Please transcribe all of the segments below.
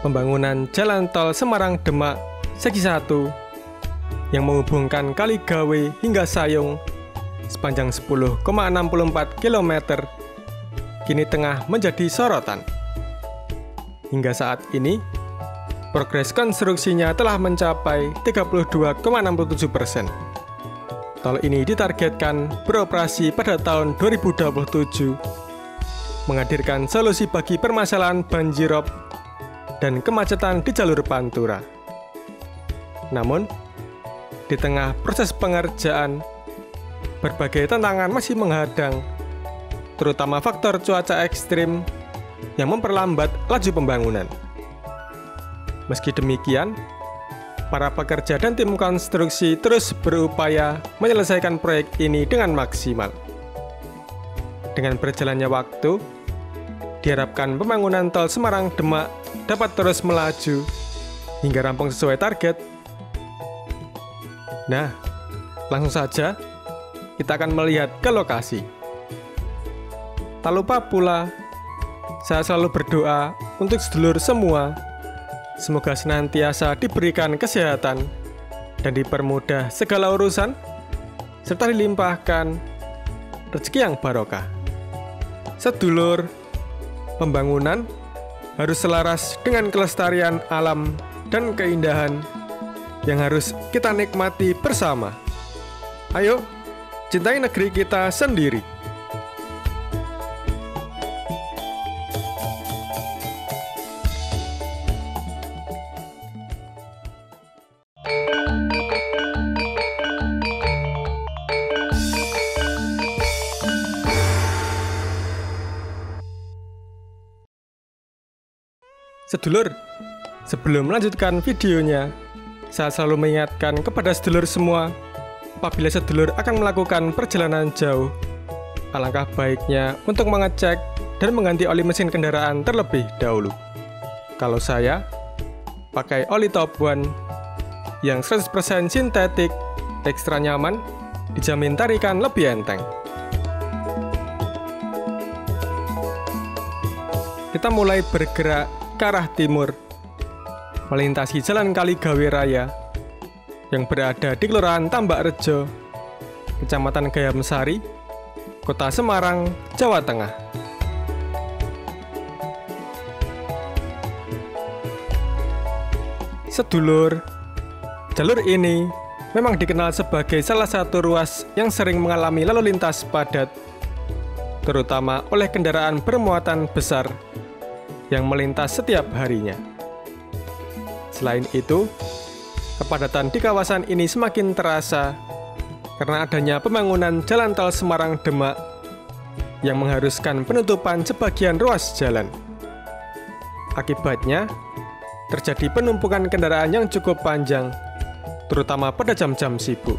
pembangunan Jalan Tol Semarang-Demak segi 1 yang menghubungkan Kaligawe hingga Sayung sepanjang 10,64 km kini tengah menjadi sorotan. Hingga saat ini, progres konstruksinya telah mencapai 32,67%. Tol ini ditargetkan beroperasi pada tahun 2027, menghadirkan solusi bagi permasalahan banjirop dan kemacetan di jalur Pantura. Namun, di tengah proses pengerjaan, berbagai tantangan masih menghadang, terutama faktor cuaca ekstrim yang memperlambat laju pembangunan. Meski demikian, para pekerja dan tim konstruksi terus berupaya menyelesaikan proyek ini dengan maksimal. Dengan berjalannya waktu, diharapkan pembangunan tol Semarang-Demak dapat terus melaju hingga rampung sesuai target. Nah, langsung saja kita akan melihat ke lokasi. Tak lupa pula, saya selalu berdoa untuk sedulur semua, semoga senantiasa diberikan kesehatan dan dipermudah segala urusan, serta dilimpahkan rezeki yang barokah. Sedulur, pembangunan harus selaras dengan kelestarian alam dan keindahan yang harus kita nikmati bersama. Ayo, cintai negeri kita sendiri. Sedulur, sebelum melanjutkan videonya, saya selalu mengingatkan kepada sedulur semua, apabila sedulur akan melakukan perjalanan jauh, alangkah baiknya untuk mengecek dan mengganti oli mesin kendaraan terlebih dahulu. Kalau saya, pakai oli Top One yang 100% sintetik, ekstra nyaman, dijamin tarikan lebih enteng. Kita mulai bergerak ke arah timur, melintasi Jalan Kaligawe Raya yang berada di Kelurahan Tambak Rejo, Kecamatan Gayam Sari, Kota Semarang, Jawa Tengah. Sedulur, jalur ini memang dikenal sebagai salah satu ruas yang sering mengalami lalu lintas padat, terutama oleh kendaraan bermuatan besar yang melintas setiap harinya. Selain itu, kepadatan di kawasan ini semakin terasa karena adanya pembangunan Jalan Tol Semarang-Demak yang mengharuskan penutupan sebagian ruas jalan. Akibatnya, terjadi penumpukan kendaraan yang cukup panjang, terutama pada jam-jam sibuk.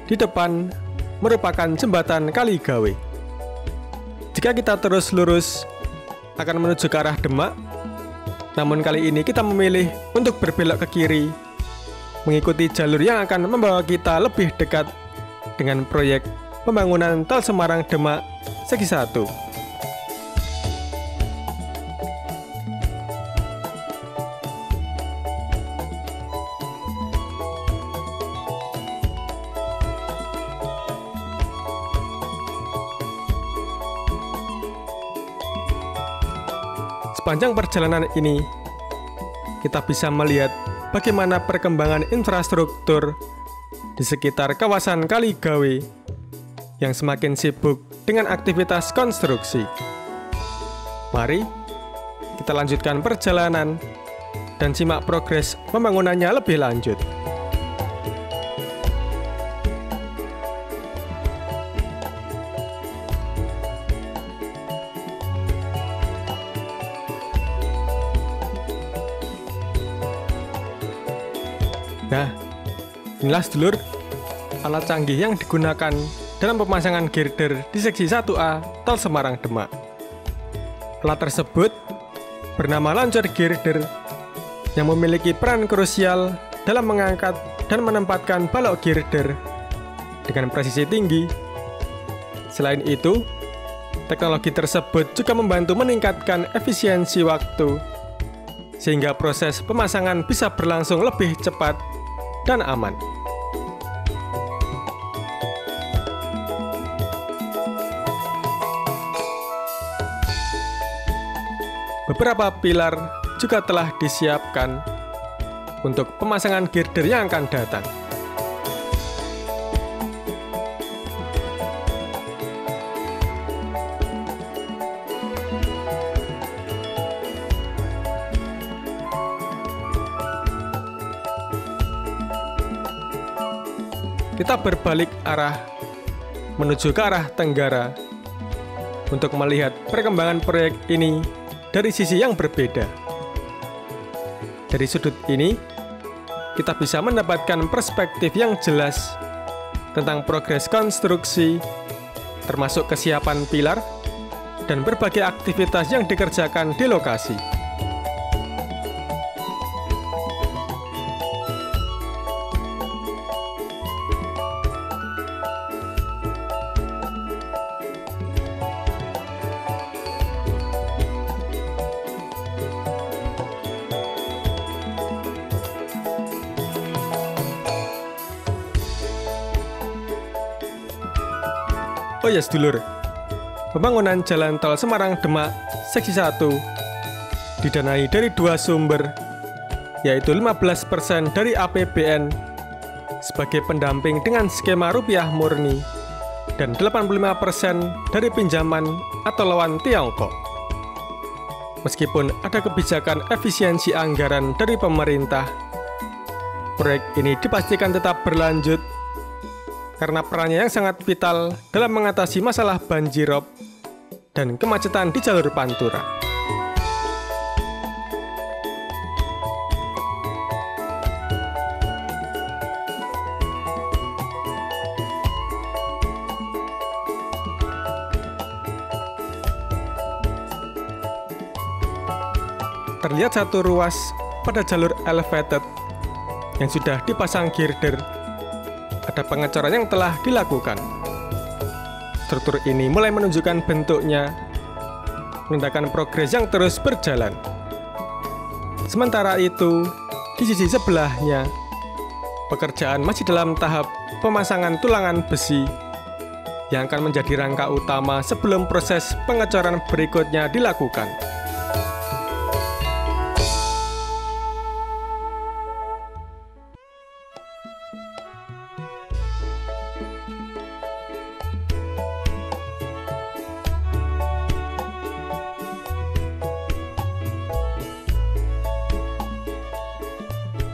Di depan merupakan jembatan Kaligawe. Jika kita terus lurus akan menuju ke arah Demak, namun kali ini kita memilih untuk berbelok ke kiri, mengikuti jalur yang akan membawa kita lebih dekat dengan proyek pembangunan Tol Semarang-Demak segi 1. Sepanjang perjalanan ini, kita bisa melihat bagaimana perkembangan infrastruktur di sekitar kawasan Kaligawe yang semakin sibuk dengan aktivitas konstruksi. Mari kita lanjutkan perjalanan dan simak progres pembangunannya lebih lanjut. Nah, inilah sedulur alat canggih yang digunakan dalam pemasangan girder di seksi 1A Tol Semarang-Demak. Alat tersebut bernama launcher girder yang memiliki peran krusial dalam mengangkat dan menempatkan balok girder dengan presisi tinggi. Selain itu, Teknologi tersebut juga membantu meningkatkan efisiensi waktu, sehingga proses pemasangan bisa berlangsung lebih cepat dan aman. Beberapa pilar juga telah disiapkan untuk pemasangan girder yang akan datang. Kita berbalik arah menuju ke arah tenggara untuk melihat perkembangan proyek ini dari sisi yang berbeda. Dari sudut ini, kita bisa mendapatkan perspektif yang jelas tentang progres konstruksi, termasuk kesiapan pilar dan berbagai aktivitas yang dikerjakan di lokasi. Oh ya sedulur, pembangunan jalan tol Semarang-Demak seksi 1 didanai dari dua sumber, yaitu 15% dari APBN sebagai pendamping dengan skema rupiah murni dan 85% dari pinjaman atau lawan Tiongkok. Meskipun ada kebijakan efisiensi anggaran dari pemerintah, proyek ini dipastikan tetap berlanjut karena perannya yang sangat vital dalam mengatasi masalah banjirop dan kemacetan di jalur Pantura. Terlihat satu ruas pada jalur elevated yang sudah dipasang girder. Ada pengecoran yang telah dilakukan. Struktur ini mulai menunjukkan bentuknya, menandakan progres yang terus berjalan. Sementara itu, di sisi sebelahnya, pekerjaan masih dalam tahap pemasangan tulangan besi yang akan menjadi rangka utama sebelum proses pengecoran berikutnya dilakukan.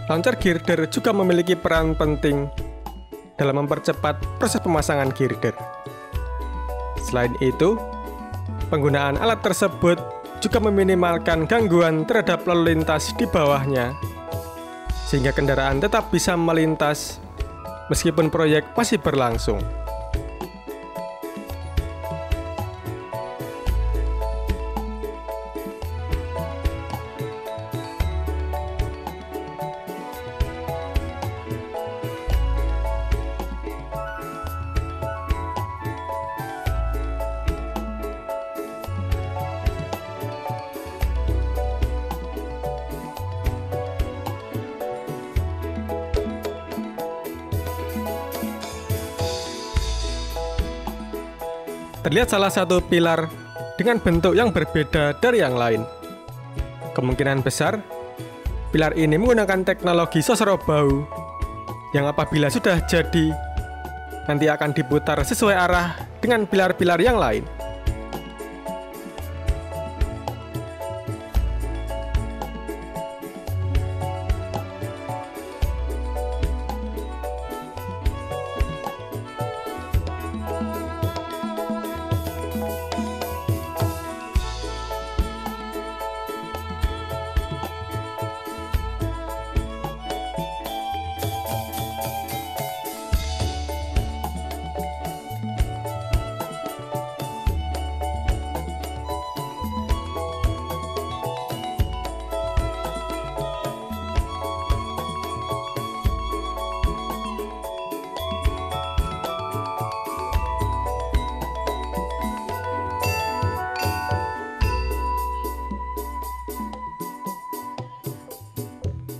Launcher girder juga memiliki peran penting dalam mempercepat proses pemasangan girder. Selain itu, penggunaan alat tersebut juga meminimalkan gangguan terhadap lalu lintas di bawahnya, sehingga kendaraan tetap bisa melintas meskipun proyek masih berlangsung. Terlihat salah satu pilar dengan bentuk yang berbeda dari yang lain. Kemungkinan besar, pilar ini menggunakan teknologi Sosrobahu yang apabila sudah jadi, nanti akan diputar sesuai arah dengan pilar-pilar yang lain.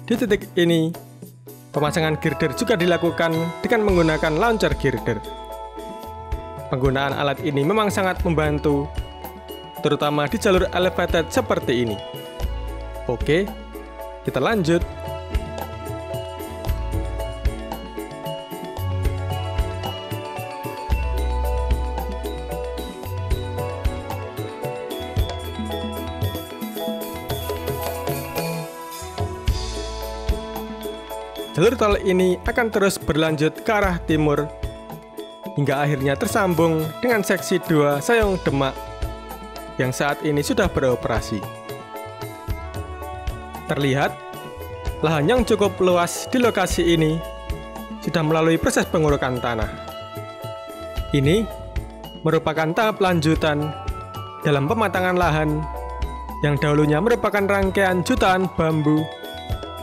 Di titik ini, pemasangan girder juga dilakukan dengan menggunakan launcher girder. Penggunaan alat ini memang sangat membantu, terutama di jalur elevated seperti ini. Oke, kita lanjut. Jalur tol ini akan terus berlanjut ke arah timur, hingga akhirnya tersambung dengan seksi 2 Sayong Demak yang saat ini sudah beroperasi. Terlihat, lahan yang cukup luas di lokasi ini sudah melalui proses pengurukan tanah. Ini merupakan tahap lanjutan dalam pematangan lahan yang dahulunya merupakan rangkaian jutaan bambu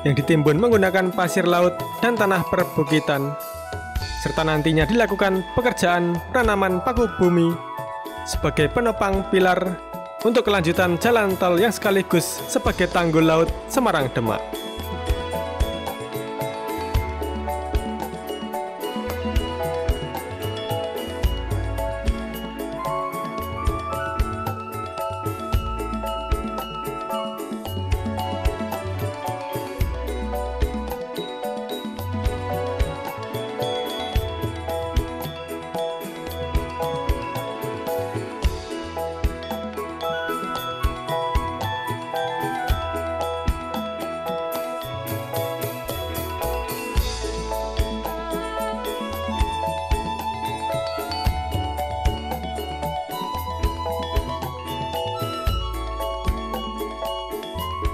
yang ditimbun menggunakan pasir laut dan tanah perbukitan, serta nantinya dilakukan pekerjaan penanaman paku bumi sebagai penopang pilar untuk kelanjutan jalan tol yang sekaligus sebagai tanggul laut Semarang-Demak.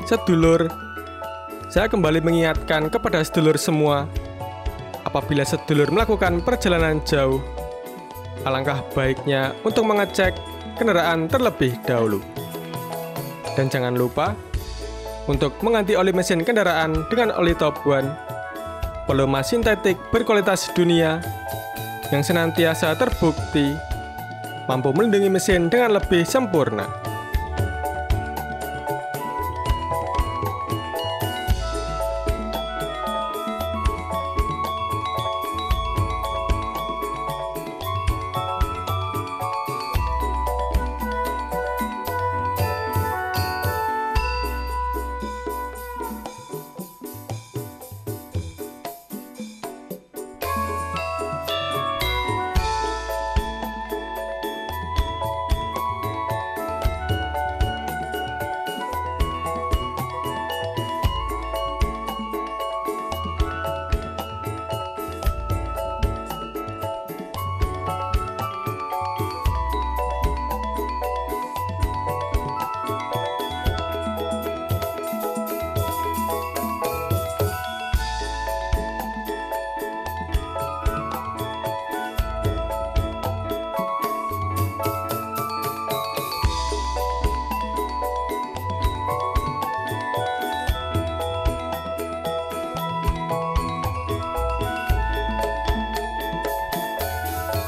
Sedulur, saya kembali mengingatkan kepada sedulur semua, apabila sedulur melakukan perjalanan jauh, alangkah baiknya untuk mengecek kendaraan terlebih dahulu. Dan jangan lupa untuk mengganti oli mesin kendaraan dengan oli Top One, peluma sintetik berkualitas dunia yang senantiasa terbukti mampu melindungi mesin dengan lebih sempurna.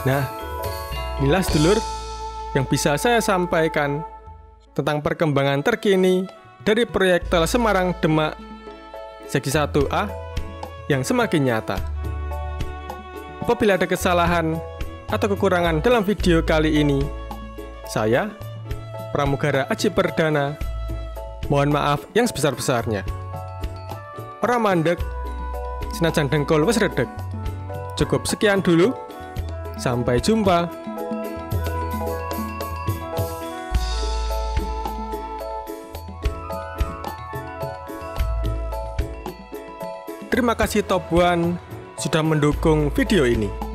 Nah, inilah sedulur yang bisa saya sampaikan tentang perkembangan terkini dari proyek tol Semarang-Demak Segi 1A yang semakin nyata. Apabila ada kesalahan atau kekurangan dalam video kali ini, saya, Pramugara Aji Perdana, mohon maaf yang sebesar-besarnya. Ora mandek, senajan dengkul wis redeg. Cukup sekian dulu. Sampai jumpa. Terima kasih Top One sudah mendukung video ini.